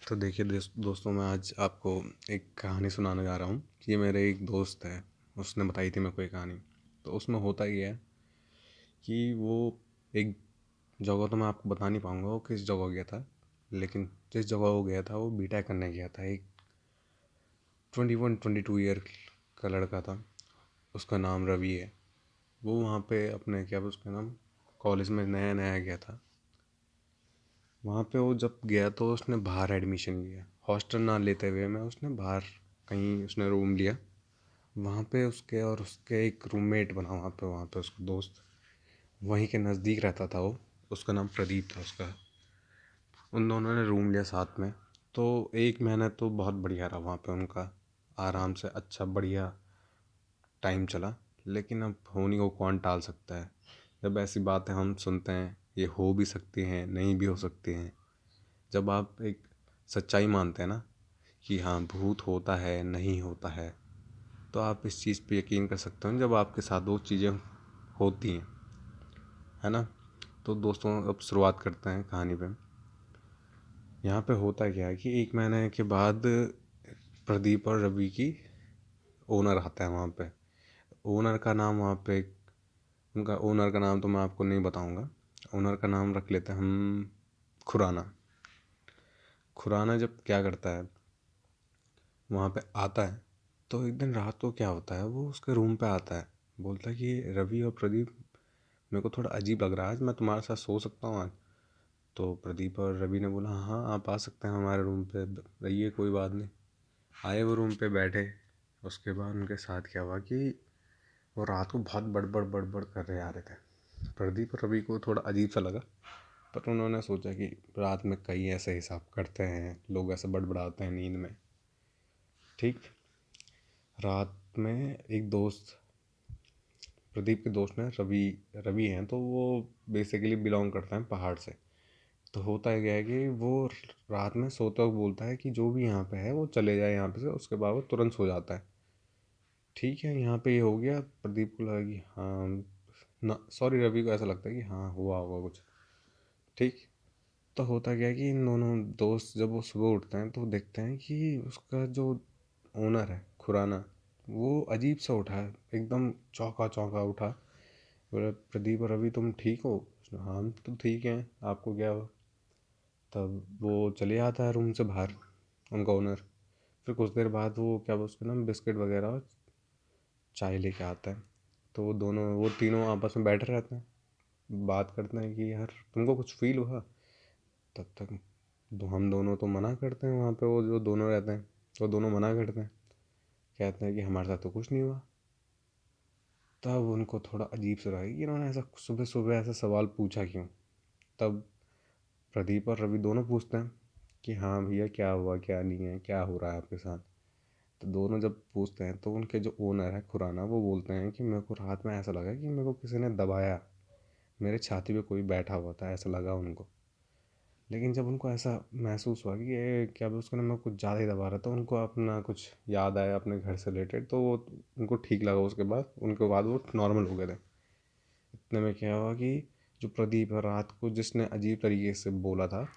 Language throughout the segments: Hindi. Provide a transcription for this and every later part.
तो देखिए दोस्तों, मैं आज आपको एक कहानी सुनाने जा रहा हूँ। ये मेरे एक दोस्त है, उसने बताई थी मेरे को एक कहानी। तो उसमें होता ये है कि वो एक जगह, तो मैं आपको बता नहीं पाऊँगा वो किस जगह गया था, लेकिन जिस जगह वो गया था वो बीटेक करने गया था। एक 21-22 ईयर का लड़का था, उसका नाम रवि है। वो वहाँ पे अपने क्या उसका नाम कॉलेज में नया नया गया था। वहाँ पे वो जब गया तो उसने बाहर एडमिशन लिया, हॉस्टल ना लेते हुए में उसने बाहर कहीं उसने रूम लिया। वहाँ पे उसके और उसके एक रूममेट बना वहाँ पे उसका दोस्त वहीं के नज़दीक रहता था। वो उसका नाम प्रदीप था उसका। उन दोनों ने रूम लिया साथ में। तो एक महीना तो बहुत बढ़िया रहा वहाँ पे उनका, आराम से अच्छा बढ़िया टाइम चला। लेकिन अब होनी को कौन टाल सकता है। जब ऐसी बातें हम सुनते हैं, ये हो भी सकती हैं नहीं भी हो सकती हैं। जब आप एक सच्चाई मानते हैं ना कि हाँ भूत होता है नहीं होता है, तो आप इस चीज़ पे यकीन कर सकते हो जब आपके साथ वो चीज़ें होती हैं, है ना। तो दोस्तों, अब शुरुआत करते हैं कहानी पे। यहाँ पे होता क्या है कि एक महीने के बाद प्रदीप और रवि की ओनर आता है वहाँ पे। ओनर का नाम वहाँ पे, उनका ओनर का नाम तो मैं आपको नहीं बताऊँगा। ओनर का नाम रख लेते हैं हम खुराना। खुराना जब क्या करता है, वहाँ पे आता है। तो एक दिन रात को क्या होता है, वो उसके रूम पे आता है। बोलता है कि रवि और प्रदीप, मेरे को थोड़ा अजीब लग रहा है आज, मैं तुम्हारे साथ सो सकता हूँ आज। तो प्रदीप और रवि ने बोला हाँ आप आ सकते हैं हमारे रूम पे, रहिए कोई बात नहीं। आए वो रूम पे बैठे। उसके बाद उनके साथ क्या हुआ कि वो रात को बहुत बड़बड़ बड़बड़ कर रहे आ रहे थे। प्रदीप और रवि को थोड़ा अजीब सा लगा, पर उन्होंने सोचा कि रात में कई ऐसे हिसाब करते हैं लोग, ऐसे बड़बड़ाते हैं नींद में। ठीक। रात में एक दोस्त, प्रदीप के दोस्त ने रवि रवि हैं, तो वो बेसिकली बिलोंग करते हैं पहाड़ से। तो होता है क्या है कि वो रात में सोते वक्त बोलता है कि जो भी यहाँ पे है वो चले जाए यहाँ पे से, उसके बाद वो तुरंत सो जाता है। ठीक है, यहाँ पे ये हो गया। प्रदीप को लगा कि हाँ ना, सॉरी, रवि को ऐसा लगता है कि हाँ हुआ होगा कुछ। ठीक। तो होता क्या है कि इन दोनों दोस्त जब वो सुबह उठते हैं तो देखते हैं कि उसका जो ओनर है खुराना, वो अजीब सा उठा है, एकदम चौंका चौंका उठा। बोला प्रदीप और रवि तुम ठीक हो? उसने, हाँ हम तो ठीक हैं, आपको क्या हुआ? तब वो चले आता है रूम से बाहर, उनका ओनर। फिर कुछ देर बाद वो क्या उसके ना बिस्किट वगैरह और चाय लेके आता है। तो वो तीनों आपस में बैठे रहते हैं, बात करते हैं कि यार तुमको कुछ फील हुआ? तब तक हम दोनों तो मना करते हैं, वहाँ पे वो जो दोनों रहते हैं वो दोनों मना करते हैं, कहते हैं कि हमारे साथ तो कुछ नहीं हुआ। तब उनको थोड़ा अजीब सा लगा कि इन्होंने ऐसा सुबह सुबह ऐसा सवाल पूछा क्यों। तब प्रदीप और रवि दोनों पूछते हैं कि हाँ भैया क्या हुआ, क्या नहीं है, क्या हो रहा है आपके साथ। तो दोनों जब पूछते हैं तो उनके जो ओनर है खुराना, वो बोलते हैं कि मेरे को रात में ऐसा लगा कि मेरे को किसी ने दबाया, मेरे छाती पे कोई बैठा हुआ था, ऐसा लगा उनको। लेकिन जब उनको ऐसा महसूस हुआ कि ये क्या उसको ना मैं कुछ ज़्यादा ही दबा रहा था, उनको अपना कुछ याद आया अपने घर से रिलेटेड, तो वो उनको ठीक लगा। उनके बाद वो नॉर्मल हो गए थे। इतने में क्या हुआ कि जो प्रदीप है, रात को जिसने अजीब तरीके से बोला था,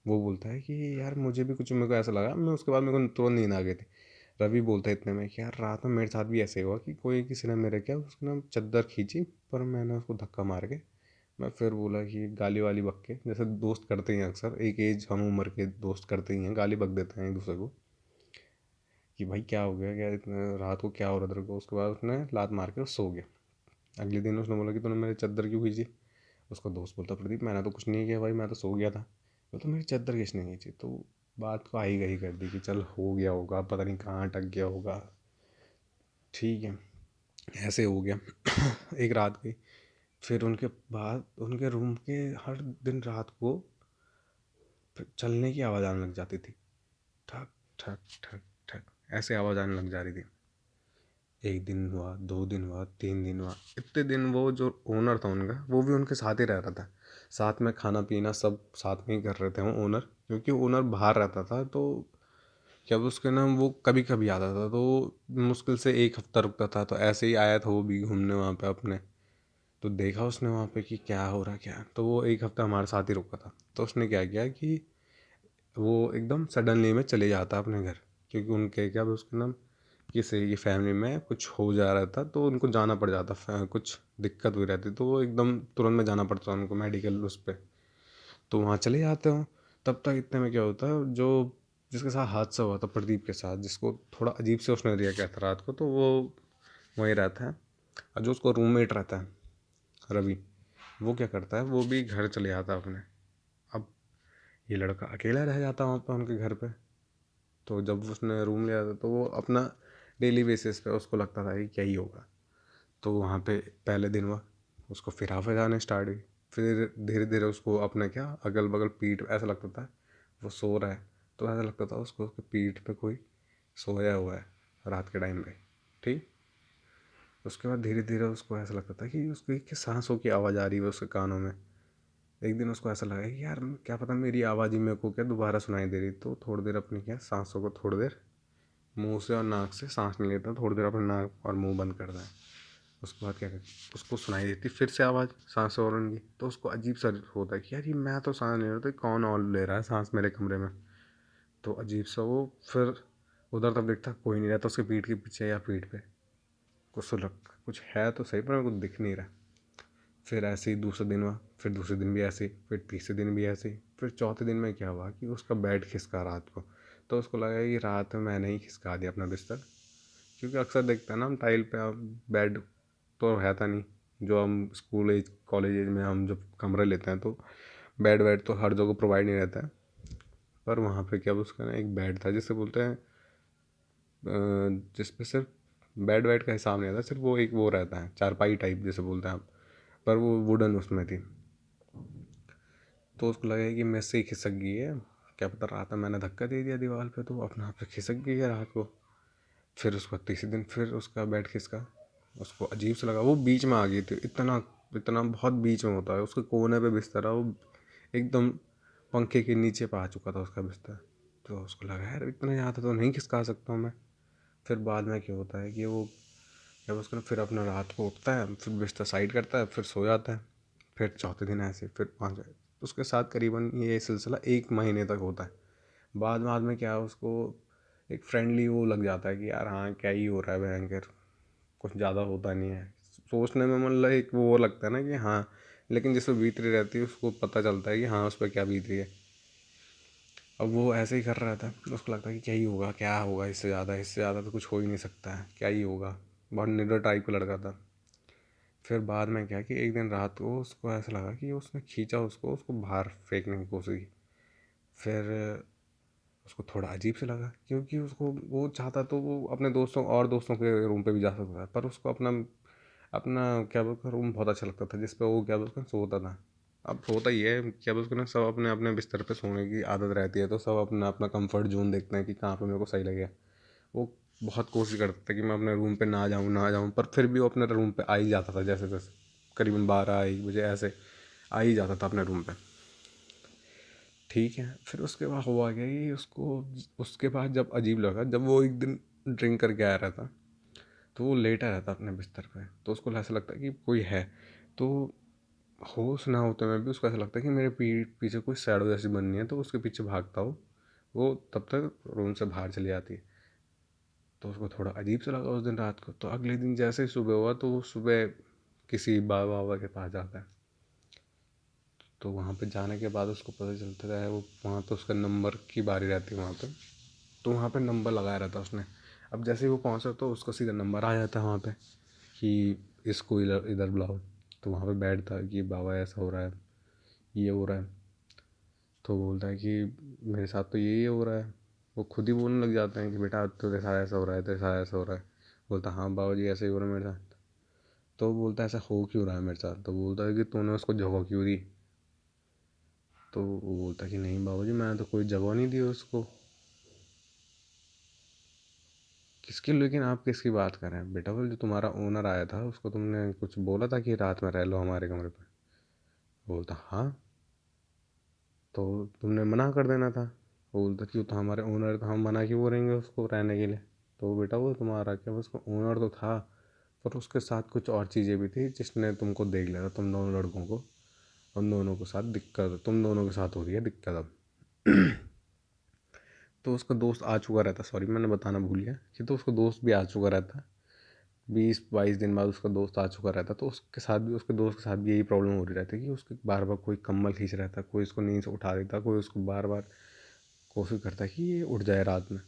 वो बोलता है कि यार मुझे भी कुछ, मेरे को ऐसा लगा, मैं उसके बाद मेरे को तुरंत नींद आ गई थी। रवि बोलता है इतने में कि यार रात में मेरे साथ भी ऐसे हुआ कि कोई किसी ने मेरे क्या उसकी ना चद्दर खींची, पर मैंने उसको धक्का मार के, मैं फिर बोला कि गाली वाली बक के, जैसे दोस्त करते हैं अक्सर, एक एज हम उम्र के दोस्त करते ही हैं, गाली बक देते हैं एक दूसरे को कि भाई क्या हो गया, क्या इतना रात को क्या हो रहा तेरे को। उसके बाद उसने लात मार के सो गया। अगले दिन उसने बोला कि तूने मेरी चद्दर क्यों खींची? उसका दोस्त बोलता प्रदीप मैंने तो कुछ नहीं किया भाई, मैं तो सो गया था। तो मेरी चद्दर किसने खींची? तो बात को आई गई कर दी कि चल हो गया होगा, पता नहीं कहाँ अटक गया होगा। ठीक है, ऐसे हो गया। एक रात गई। फिर उनके बाद उनके रूम के हर दिन रात को फिर चलने की आवाज़ आने लग जाती थी, ठक ठक ठक ठक, ऐसे आवाज़ आने लग जा रही थी। एक दिन हुआ, 2 दिन हुआ, 3 दिन हुआ। इतने दिन वो जो ओनर था उनका, वो भी उनके साथ ही रह रहा था। साथ में खाना पीना सब साथ में ही कर रहे थे वो ओनर, क्योंकि ओनर बाहर रहता था। तो जब उसके ना वो कभी कभी आता था, तो मुश्किल से एक हफ्ता रुकता था। तो ऐसे ही आया था वो भी घूमने वहाँ पे अपने। तो देखा उसने वहाँ पे कि क्या हो रहा क्या, तो वो एक हफ्ता हमारे साथ ही रुका था। तो उसने क्या किया कि वो एकदम सडनली में चले जाता अपने घर, क्योंकि उनके क्या उसके नाम किसी की फैमिली में कुछ हो जा रहा था, तो उनको जाना पड़ जाता, कुछ दिक्कत हुई रहती, तो वो एकदम तुरंत में जाना पड़ता उनको मेडिकल उस पर। तो वहाँ चले जाते हो। तब तक इतने में क्या होता है, जो जिसके साथ हादसा हुआ था प्रदीप के साथ, जिसको थोड़ा अजीब से उसने रिएक्ट किया था रात को, तो वो वहीं रहता है। और जो उसको रूममेट रहता है रवि, वो क्या करता है, वो भी घर चले जाता है अपने। अब ये लड़का अकेला रह जाता है वहाँ पर उनके घर पे। तो जब उसने रूम लिया था, तो वो अपना डेली बेसिस पे उसको लगता था कि क्या ही होगा। तो वहाँ पे पहले दिन हुआ, उसको फिर हाफिज आने स्टार्ट हुई। फिर धीरे धीरे उसको अपने क्या अगल बगल पीठ ऐसा लगता था वो सो रहा है, तो ऐसा लगता था उसको उसके पीठ पे कोई सोया हुआ है रात के टाइम पे। ठीक। उसके बाद धीरे धीरे उसको ऐसा लगता था कि उसकी कि सांसों की आवाज़ आ रही है उसके कानों में। एक दिन उसको ऐसा लगा कि यार क्या पता मेरी आवाज़ ही मेरे को क्या दोबारा सुनाई दे रही। तो थोड़ी देर अपनी क्या सांसों को थोड़ी देर मुंह से और नाक से सांस नहीं लेता, थोड़ी देर अपना नाक और मुंह बंद करता है। उसके बाद क्या करती, उसको सुनाई देती फिर से आवाज़ सांस और उनकी। तो उसको अजीब सा होता है कि यार ये मैं तो सांस ले रहा हूँ, तो कौन और ले रहा है सांस मेरे कमरे में। तो अजीब सा वो फिर उधर तब देखता कोई नहीं रहता उसके पीठ के पीछे या पीठ पे। कुछ तो लग कुछ है तो सही, पर मेरे को दिख नहीं रहा। फिर ऐसे ही दूसरा दिन हुआ, फिर दूसरे दिन भी ऐसे ही, फिर तीसरे दिन भी ऐसे ही, फिर चौथे दिन में क्या हुआ कि उसका बेड खिसका रात को। तो उसको लगा कि रात में मैंने ही खिसका दिया अपना बिस्तर, क्योंकि अक्सर देखते हैं ना हम टाइल पे बेड तो रहता नहीं। जो हम स्कूल एज कॉलेज एज में हम जब कमरे लेते हैं, तो बेड वेड तो हर जगह प्रोवाइड नहीं रहता है। पर वहाँ पे क्या उसका ना एक बेड था जिसे बोलते हैं जिस पे सिर्फ बेड वेड का हिसाब नहीं आता, सिर्फ वो एक वो रहता है चारपाई टाइप जैसे बोलते हैं आप, पर वो वुडन उसमें थी। तो उसको लगा कि मेरे से ही खिसक गई है, क्या पता रात में मैंने धक्का दे दिया दीवार पे, तो अपने आप से खिसक गई है रात को। फिर उसका तीसरे दिन फिर उसका बेड खिसका। उसको अजीब सा लगा, वो बीच में आ गई थी, इतना इतना बहुत बीच में होता है, उसके कोने पे बिस्तर है वो, एकदम पंखे के नीचे पे आ चुका था उसका बिस्तर। तो उसको लगा यार इतना ज़्यादा तो नहीं खिसका सकता हूँ मैं। फिर बाद में क्या होता है कि वो जब उसको फिर अपना रात को उठता है, फिर बिस्तर साइड करता है, फिर सो जाता है। फिर चौथे दिन ऐसे फिर पाँच, उसके साथ करीबन ये सिलसिला 1 महीने तक होता है। बाद में क्या उसको एक फ्रेंडली वो लग जाता है कि यार हाँ क्या ही हो रहा है भयंकर, कुछ ज़्यादा होता नहीं है। सोचने में मतलब एक वो लगता है ना कि हाँ, लेकिन जिस पर बीत रही रहती है उसको पता चलता है कि हाँ उस पर क्या बीत रही है। अब वो ऐसे ही कर रहा था, उसको लगता है कि क्या होगा इससे ज़्यादा तो कुछ हो ही नहीं सकता है, क्या ही होगा। बहुत निडर टाइप का लड़का था। फिर बाद में क्या कि एक दिन रात को उसको ऐसा लगा कि उसने खींचा उसको उसको बाहर फेंकने की कोशिश की। फिर उसको थोड़ा अजीब से लगा, क्योंकि उसको वो चाहता तो वो अपने दोस्तों के रूम पे भी जा सकता था, पर उसको अपना अपना क्या बोलते रूम बहुत अच्छा लगता था, जिस पे वो क्या बोलते सोता था। अब होता ही है क्या बोलते ना, सब अपने अपने बिस्तर पे सोने की आदत रहती है, तो सब अपना अपना कंफर्ट जोन देखते हैं कि कहाँ पे मेरे को सही लगे। वो बहुत कोशिश करता था कि मैं अपने रूम पे ना जाऊँ, पर फिर भी वो अपने रूम पे आ ही जाता था जैसे तैसे, करीबन 12-1 बजे ऐसे आ ही जाता था अपने रूम पे। ठीक है। फिर उसके बाद हुआ क्या कि उसको उसके बाद जब अजीब लगा, जब वो एक दिन ड्रिंक करके आया रहता, तो वो लेटा रहता अपने बिस्तर पे, तो उसको ऐसा लगता कि कोई है। तो होश ना होते में भी उसको ऐसा लगता है कि मेरे पीछे कोई शैडो जैसी बननी है, तो उसके पीछे भागता हो। वो तब तक रूम से बाहर चली जाती है। तो उसको थोड़ा अजीब सा लगा उस दिन रात को। तो अगले दिन जैसे ही सुबह हुआ, तो वो सुबह किसी बाबा बाबा के पास जाता है। तो वहाँ पे जाने के बाद उसको पता चलता है, वो वहाँ तो उसका नंबर की बारी रहती है वहाँ पे। तो वहाँ पे नंबर लगाया रहता उसने। अब जैसे ही वो पहुँचा, तो उसका सीधा नंबर आ जाता है वहाँ पे कि इसको इधर इधर बुलाओ। तो वहाँ पे बैठता है कि बाबा ऐसा हो रहा है, ये हो रहा है। तो बोलता है कि मेरे साथ तो यही हो रहा है। वो खुद ही बोलने लग जाते हैं कि बेटा तेरे साथ ऐसा हो रहा है, तेरे साथ ऐसा हो रहा है। बोलता हाँ बाबा जी ऐसा ही हो रहा है मेरे साथ। तो बोलता है ऐसा हो क्यों रहा है मेरे साथ। तो बोलता है कि तूने उसको जगह क्यों दी। तो वो बोलता है कि नहीं बाबा जी मैंने तो कोई जगह नहीं दी उसको। किसकी, लेकिन आप किसकी बात कर रहे हैं बेटा। बोल जो तुम्हारा ओनर आया था उसको तुमने कुछ बोला था कि रात में रह लो हमारे कमरे पे। बोलता हाँ, तो तुमने मना कर देना था। वो बोलता कि वो तो हमारे ओनर, तो हम मना क्यों करेंगे उसको रहने के लिए। तो बेटा वो तुम्हारा क्या, उसको ओनर तो था, पर उसके साथ कुछ और चीज़ें भी थी जिसने तुमको देख लिया था, तुम दोनों लड़कों को। उन दोनों के साथ दिक्कत, तुम दोनों के साथ हो रही है दिक्कत अब। तो उसका दोस्त आ चुका रहता, सॉरी मैंने बताना भूल गया कि तो उसका दोस्त भी आ चुका रहता, 20-22 दिन बाद उसका दोस्त आ चुका रहता। तो उसके साथ भी, उसके दोस्त के साथ भी यही प्रॉब्लम हो रही रहती कि उसके बार बार कोई कम्बल खींच रहा था, कोई उसको नींद से उठा देता, कोई उसको बार बार कोशिश करता कि ये उठ जाए रात में।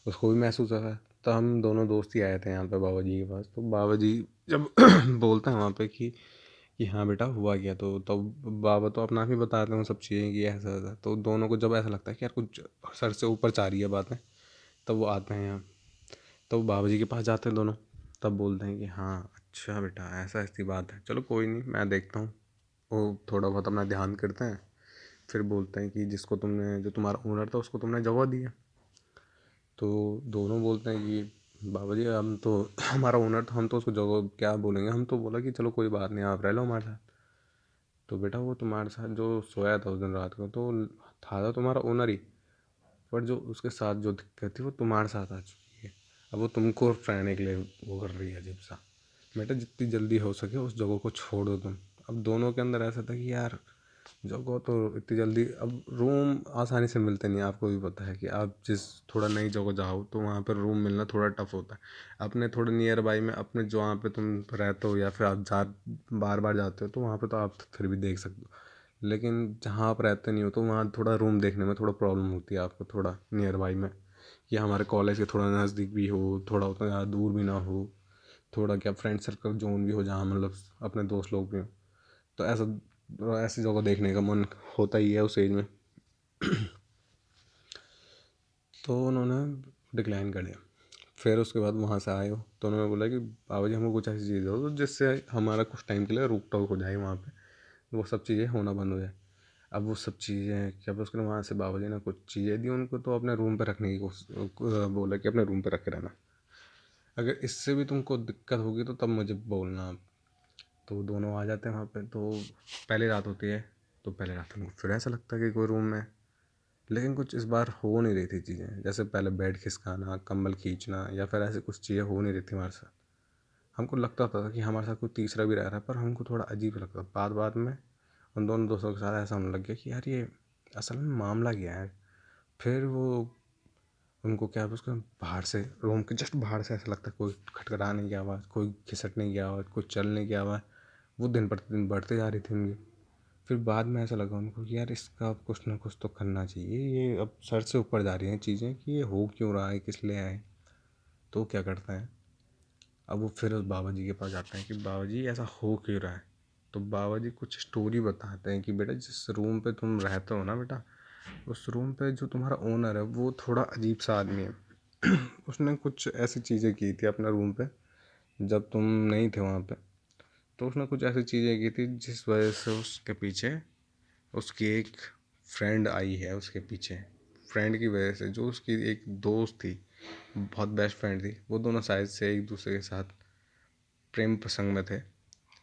उसको भी महसूस होता। तो हम दोनों दोस्त ही आए थे यहाँ पे बाबा जी के पास। तो बाबा जी जब बोलते हैं वहाँ पे कि हाँ बेटा हुआ गया, तो तब बाबा तो अपना भी बताते हैं सब चीज़ें कि ऐसा ऐसा। तो दोनों को जब ऐसा लगता है कि यार कुछ सर से ऊपर जा रही है बातें, तब वो आते हैं यहाँ। तो बाबा जी के पास जाते हैं दोनों। तब बोलते हैं कि हाँ अच्छा बेटा ऐसा ऐसी बात है, चलो कोई नहीं मैं देखता हूँ। वो थोड़ा बहुत अपना ध्यान करते हैं। फिर बोलते हैं कि जिसको तुमने, जो तुम्हारा ओनर था उसको तुमने जगह दी है। तो दोनों बोलते हैं कि बाबा जी हम तो हमारा ओनर था, हम तो उसको जगह क्या बोलेंगे। हम तो बोला कि चलो कोई बात नहीं आप रह लो हमारे साथ। तो बेटा वो तुम्हारे साथ जो सोया था उस दिन रात को, तो था तो तुम्हारा ओनर ही, पर जो उसके साथ जो दिक्कत थी वो तुम्हारे साथ आ चुकी है। अब वो तुमको रहने के लिए वो कर रही है अजीब सा। बेटा जितनी जल्दी हो सके उस जगह को छोड़ दो तुम। अब दोनों के अंदर ऐसा था कि यार जगह तो इतनी जल्दी, अब रूम आसानी से मिलते नहीं, आपको भी पता है कि आप जिस थोड़ा नई जगह जाओ तो वहाँ पर रूम मिलना थोड़ा टफ होता है। अपने थोड़े नियर बाई में, अपने जो वहाँ पे तुम रहते हो या फिर आप बार बार जाते हो, तो वहाँ पे तो आप फिर भी देख सकते हो। लेकिन जहाँ आप रहते नहीं हो तो वहाँ थोड़ा रूम देखने में थोड़ा प्रॉब्लम होती है आपको, थोड़ा नियर बाई में, कि हमारे कॉलेज के थोड़ा नज़दीक भी हो, थोड़ा उतना ज़्यादा दूर भी ना हो, थोड़ा क्या फ्रेंड सर्कल जोन भी हो जहाँ मतलब अपने दोस्त लोग भी हों। तो ऐसी जगह देखने का मन होता ही है उस एज में। तो उन्होंने डिक्लाइन कर दिया। फिर उसके बाद वहाँ से आए हो तो उन्होंने बोला कि बाबा जी हमको कुछ ऐसी चीज़ दो तो जिससे हमारा कुछ टाइम के लिए रुक टॉक हो जाए वहाँ पे, वो सब चीज़ें होना बंद हो जाए। अब वो सब चीज़ें क्या उसके वहाँ से बाबा जी ने कुछ चीज़ें दी उनको, तो अपने रूम पे रखने की कोशिश, बोला कि अपने रूम पे रखे रहना, अगर इससे भी तुमको दिक्कत होगी तो तब मुझे बोलना आप। तो दोनों आ जाते हैं वहाँ पे। तो पहली रात होती है, तो पहले रात उनको फिर ऐसा लगता है कि कोई रूम में, लेकिन कुछ इस बार हो नहीं रही थी चीज़ें। जैसे पहले बेड खिसकाना, कंबल खींचना या फिर ऐसे कुछ चीज़ें हो नहीं रही थी हमारे साथ। हमको लगता था कि हमारे साथ कोई तीसरा भी रह रहा है, पर हमको थोड़ा अजीब लगता। बाद बाद में उन दोनों दोस्तों के साथ ऐसा होने लग गया कि यार ये असल में मामला क्या है। फिर वो उनको क्या है उसके बाहर से, रूम के जस्ट बाहर से ऐसा लगता है कोई खटखटाने की आवाज़, कोई खिसकने की आवाज़, कोई चलने की आवाज़। वो दिन प्रतिदिन बढ़ते जा रही थी उनकी। फिर बाद में ऐसा लगा उनको कि यार इसका अब कुछ ना कुछ तो करना चाहिए, ये अब सर से ऊपर जा रही हैं चीज़ें कि ये हो क्यों रहा है, किस लिए आए। तो क्या करते हैं, अब वो फिर उस बाबा जी के पास जाते हैं कि बाबा जी ऐसा हो क्यों रहा है। तो बाबा जी कुछ स्टोरी बताते हैं कि बेटा जिस रूम पे तुम रहते हो ना बेटा, उस रूम पे जो तुम्हारा ओनर है वो थोड़ा अजीब सा आदमी है। उसने कुछ ऐसी चीज़ें की थी अपने रूम पे जब तुम नहीं थे वहाँ पे। तो उसने कुछ ऐसी चीज़ें की थी जिस वजह से उसके पीछे उसकी एक फ्रेंड आई है उसके पीछे। फ्रेंड की वजह से, जो उसकी एक दोस्त थी, बहुत बेस्ट फ्रेंड थी, वो दोनों शायद से एक दूसरे के साथ प्रेम प्रसंग में थे।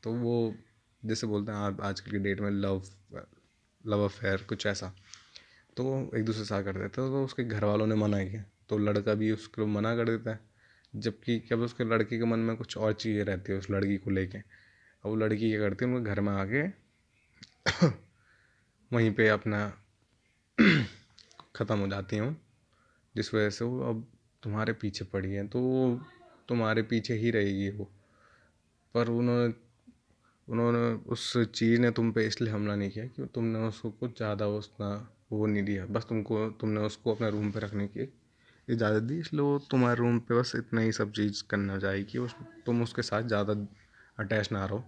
तो वो जैसे बोलते हैं आप आजकल की डेट में लव अफेयर कुछ ऐसा, तो वो एक दूसरे से करते थे। तो उसके घर वालों ने मना किया, तो लड़का भी उसको मना कर देता है। जबकि क्या उसके लड़के के मन में कुछ और चीज़ें रहती है उस लड़की को लेके। अब वो लड़की क्या करती है, उनके घर में आके वहीं पे अपना ख़त्म हो जाती हूँ, जिस वजह से वो अब तुम्हारे पीछे पड़ी है। तो तुम्हारे पीछे ही रहेगी वो। पर उन्होंने उन्होंने उस चीज़ ने तुम पे इसलिए हमला नहीं किया कि तुमने उसको कुछ ज़्यादा उसका वो नहीं दिया, बस तुमने उसको अपने रूम पे रखने की इजाज़त दी, इसलिए वो तुम्हारे रूम पे बस इतना ही सब चीज़ करना चाहेगी कि तुम उसके साथ ज़्यादा अटैच ना रहो।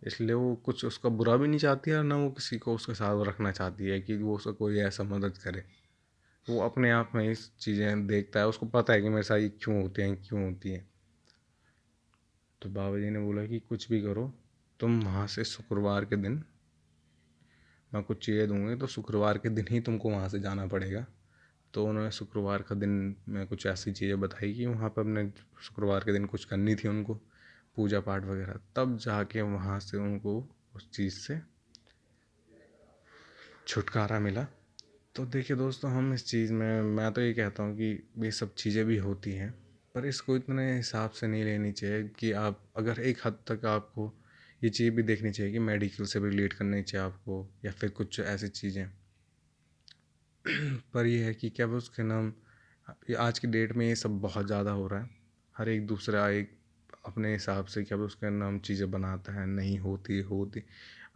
इसलिए वो कुछ उसका बुरा भी नहीं चाहती है और ना वो किसी को उसके साथ रखना चाहती है कि वो उसका कोई ऐसा मदद करे। वो अपने आप में इस चीज़ें देखता है, उसको पता है कि मेरे साथ ये क्यों होते हैं, क्यों होती हैं। तो बाबा जी ने बोला कि कुछ भी करो, तुम वहाँ से शुक्रवार के दिन, मैं कुछ चीज़ें दूँगी तो शुक्रवार के दिन ही तुमको वहाँ से जाना पड़ेगा। तो उन्होंने शुक्रवार का दिन में कुछ ऐसी चीज़ें बताई कि वहाँ पर अपने शुक्रवार के दिन कुछ करनी थी उनको, पूजा पाठ वगैरह। तब जाके वहाँ से उनको उस चीज़ से छुटकारा मिला। तो देखिए दोस्तों, हम इस चीज़ में, मैं तो ये कहता हूँ कि ये सब चीज़ें भी होती हैं, पर इसको इतने हिसाब से नहीं लेनी चाहिए कि आप, अगर एक हद तक आपको ये चीज़ भी देखनी चाहिए कि मेडिकल से भी रिलेट करनी चाहिए आपको, या फिर कुछ ऐसी चीज़ें पर ये है कि क्या वो उसके नाम, ये आज की डेट में ये सब बहुत ज़्यादा हो रहा है। हर एक दूसरा एक अपने हिसाब से क्या वो उसका नाम चीज़ें बनाता है, नहीं होती होती।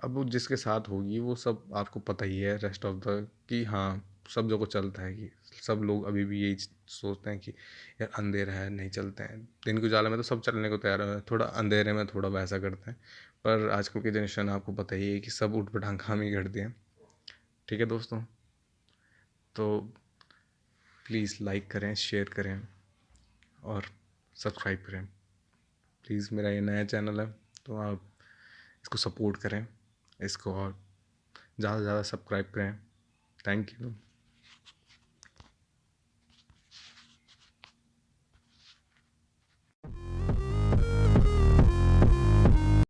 अब वो जिसके साथ होगी वो सब आपको पता ही है, रेस्ट ऑफ द कि हाँ, सब जगह चलता है कि सब लोग अभी भी यही सोचते हैं कि यार अंधेरा है नहीं चलते हैं। दिन के उजाले में तो सब चलने को तैयार है, थोड़ा अंधेरे में थोड़ा वैसा करते हैं। पर आजकल की जनरेशन आपको पता ही है कि सब उठ पटांग काम ही करती हैं। ठीक है दोस्तों, तो प्लीज़ लाइक करें, शेयर करें और सब्सक्राइब करें। प्लीज़, मेरा ये नया चैनल है तो आप इसको सपोर्ट करें, इसको और ज़्यादा से ज़्यादा सब्सक्राइब करें। Thank you.